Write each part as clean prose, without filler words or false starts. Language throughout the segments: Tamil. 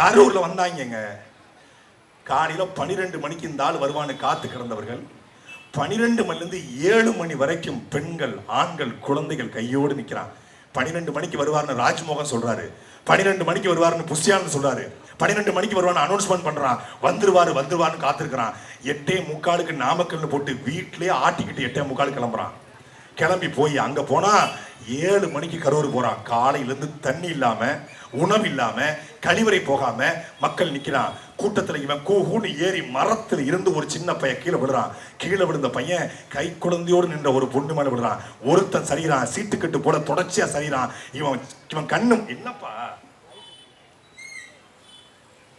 கரூர்ல வந்தாங்க. காலையில 12 மணிக்கு இந்த ஆள் வருவான்னு காத்து கிடந்தவர்கள் 12 மணிலிருந்து 7 மணி வரைக்கும் பெண்கள், ஆண்கள், குழந்தைகள் கையோடு நிக்கிறான். 12 மணிக்கு வருவார்னு ராஜ்மோகன் சொல்றாரு, 12 மணிக்கு வருவார்னு புஷ்யான்னு சொல்றாரு, 12 மணிக்கு வருவான்னு அனௌன்ஸ்மெண்ட் பண்றான். வந்துருவாருன்னு காத்திருக்கிறான். 8:45 நாமக்கல்னு போட்டு வீட்டிலே ஆட்டிக்கிட்டு 8:45 கிளம்புறான். கிளம்பி போய் அங்க போனா 7 மணிக்கு கரூர் போறான். காலையிலிருந்து தண்ணி இல்லாம, உணவு இல்லாம, கழிவறை போகாம மக்கள் நிக்கிறான். கூட்டத்துல இவன் கூன்னு ஏறி மரத்துல இருந்து ஒரு சின்ன பையன் கீழே விழுறான். கீழே விழுந்த பையன் கை குழந்தையோடு நின்ற ஒரு பொண்ணு மேல விழுறான். ஒருத்தன் சரிகிறான், சீட்டுக்கட்டு போட தொடர்ச்சியா சரிகிறான். இவன் கண்ணும் என்னப்பா,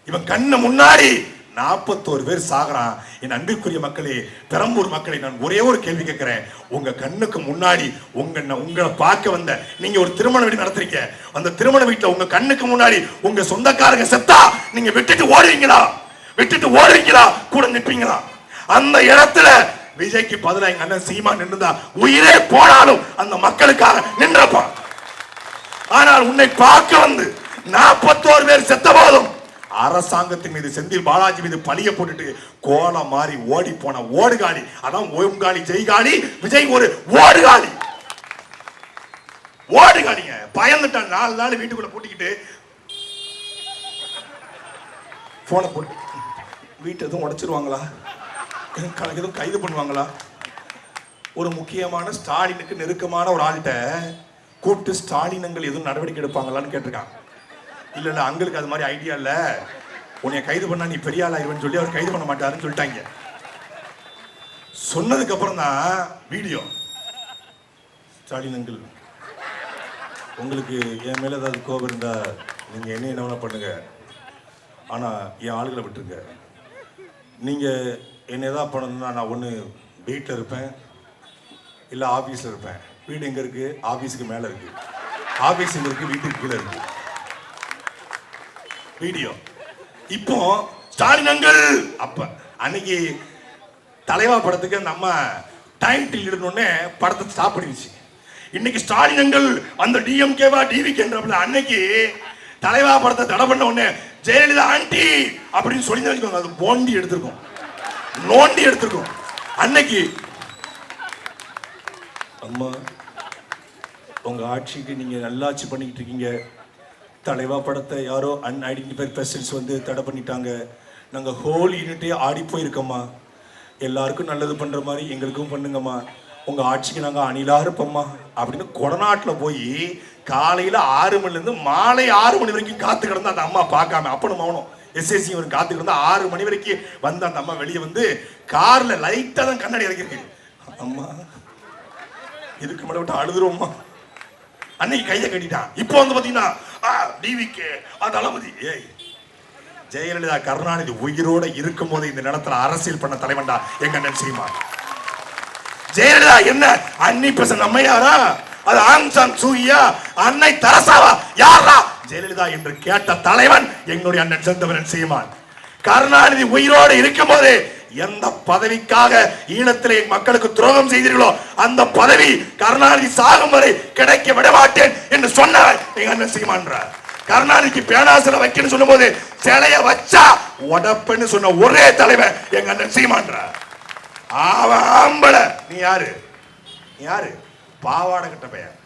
இவன் கண்ணு முன்னாடி 41 பேர் சாகுறான். என் அன்பிற்குரிய மக்களே, பெரம்பூர் மக்களை நான் ஒரே ஒரு கேள்வி கேட்கிறேன். உங்க கண்ணுக்கு முன்னாடி உங்களை பார்க்க வந்த நீங்க ஒரு திருமண வீடு நடத்துறீங்க. அந்த திருமண வீட்டுல உங்க கண்ணுக்கு முன்னாடி உங்க சொந்தக்காரங்க செத்தா நீங்க விட்டுட்டு ஓடுவீங்களா கூட நிற்பீங்களா? அந்த இடத்துல விஜய்க்கு பதிலா எங்க அண்ணன் சீமா நின்றுதா உயிரே போனாலும் அந்த மக்களுக்காக நின்றப்பான். ஆனால் உன்னை பார்க்க வந்து 41 பேர் செத்த போதும் அரசாங்கத்தின் மீது, செந்தில் பாலாஜி மீது பழிய போட்டுட்டு கோலம் மாறி ஓடி போன ஓடுகாலி. அதான் ஓம்காலி ஜெய்காலி, விஜய் ஒரு ஓடுகாலிங்க. பயந்துட்டான். 4 நாள் வீட்டுக்குள்ள பூட்டிக்கிட்டு போனை போட்டு வீட்டு எதுவும் உடைச்சிருவாங்களா, எதுவும் கைது பண்ணுவாங்களா? ஒரு முக்கியமான ஸ்டாலினுக்கு நெருக்கமான ஒரு ஆள்கிட்ட கூப்பிட்டு ஸ்டாலினங்கள் எதுவும் நடவடிக்கை எடுப்பாங்களான்னு கேட்டிருக்காங்க. இல்ல அங்களுக்கு அது மாதிரி ஐடியா இல்ல, உன்னை கைது பண்ணா நீ பெரிய ஆள் ஆயிருவன்னு சொல்லி அவர் கைது பண்ண மாட்டாருன்னு சொல்லிட்டாங்க. சொன்னதுக்கு அப்புறம் தான் வீடியோ. ஸ்டாலின் அங்கிள், உங்களுக்கு என் மேல ஏதாவது கோபம் இருந்தா நீங்க என்ன பண்ணுங்க, ஆனா என் ஆளுகளை விட்டுருங்க. நீங்க என்ன ஏதாவது பண்ணணும்னா நான் ஒண்ணு வீட்டில் இருப்பேன், இல்ல ஆபீஸ்ல இருப்பேன். வீடு எங்க இருக்கு? ஆபீஸுக்கு மேல இருக்கு. ஆபீஸ் எங்க இருக்கு? வீட்டுக்கு கீழே இருக்கு. வீடியோ. இப்போ ஸ்டாலின் அங்கிள் அப்ப அன்னைக்கு தலைவா படத்துக்கு அந்த அம்மா டைம் டில்லுன்னு படத்தை ஸ்டாப் பண்ணிடுச்சு. இன்னைக்கு ஸ்டாலின் அங்கிள் அந்த டிஎம்கேவா டிவிகேன்றப்பல அன்னைக்கு தலைவா படத்தை தடை பண்ண உடனே ஜெயலலிதா ஆண்டி அப்படின்னு சொல்லி வச்சுக்கோங்க, அது நோண்டி எடுத்திருக்கோம். அன்னைக்கு அம்மா உங்க ஆட்சிக்கு நீங்க நல்லாட்சி பண்ணிக்கிட்டு இருக்கீங்க, தலைவா படத்தை யாரோ அன்ஐடென்டிஃபைட் பர்சன்ஸ் வந்து தடை பண்ணிட்டாங்க, நாங்கள் ஹோல் யூனிட்டே ஆடி போயிருக்கோம்மா, எல்லாருக்கும் நல்லது பண்ணுற மாதிரி எங்களுக்கும் பண்ணுங்கம்மா, உங்கள் ஆட்சிக்கு நாங்கள் அணிலா இருப்போம்மா அப்படின்னு கொடநாட்டில் போய் காலையில் 6 மணிலேருந்து மாலை 6 மணி வரைக்கும் காத்து கிடந்து அந்த அம்மா பார்க்காம அப்பனும் மௌனம் எஸ்எஸ்சி ஒரு காத்து கிடந்து 6 மணி வரைக்கும் வந்து அந்த அம்மா வெளியே வந்து காரில் லைட்டாக தான் கண்ணாடி இறக்கிருக்கு. அம்மா இதுக்கு மேலே விட்டு அழுதுருவோம்மா. அன்னைக்கு கையை கட்டிட்டான். இப்போ வந்து பாத்தீங்கன்னா டிவிக்கு தளபதி. ஜெயலலிதா கருணாநிதி உயிரோட இருக்கும் போது இந்த நேரத்தில் அரசியல் பண்ண தலைவன்டா எங்க அண்ணன் சீமான். ஜெயலலிதா என்ன அன்னி பெசன்ட் அம்மையாரா, அது ஆங் சான் சூகியா, அன்னை தரசாவா, யாரா ஜெயலலிதா என்று கேட்ட தலைவன் எங்களுடைய அண்ணன் செந்தமிழன் சீமான். கருணாநிதி உயிரோடு இருக்கும் போது எந்த பதவிக்காக ஈழத்திலே மக்களுக்கு துரோகம் செய்தீர்களோ அந்த பதவி கருணாநிதி சாகும் வரை கிடைக்க விட மாட்டேன் என்று சொன்னார் எங்க அண்ணன் சீமான்றார். கருணாநிதிக்கு பேனாசில வைக்கணும்னு சொல்லும் போது சிலைய வச்சா உடப்புன்னு சொன்ன ஒரே தலைவர் எங்க அண்ணன் சீமான்றார். அவன் ஆம்பளை, நீ யாரு பாவாடை கட்ட பையன்.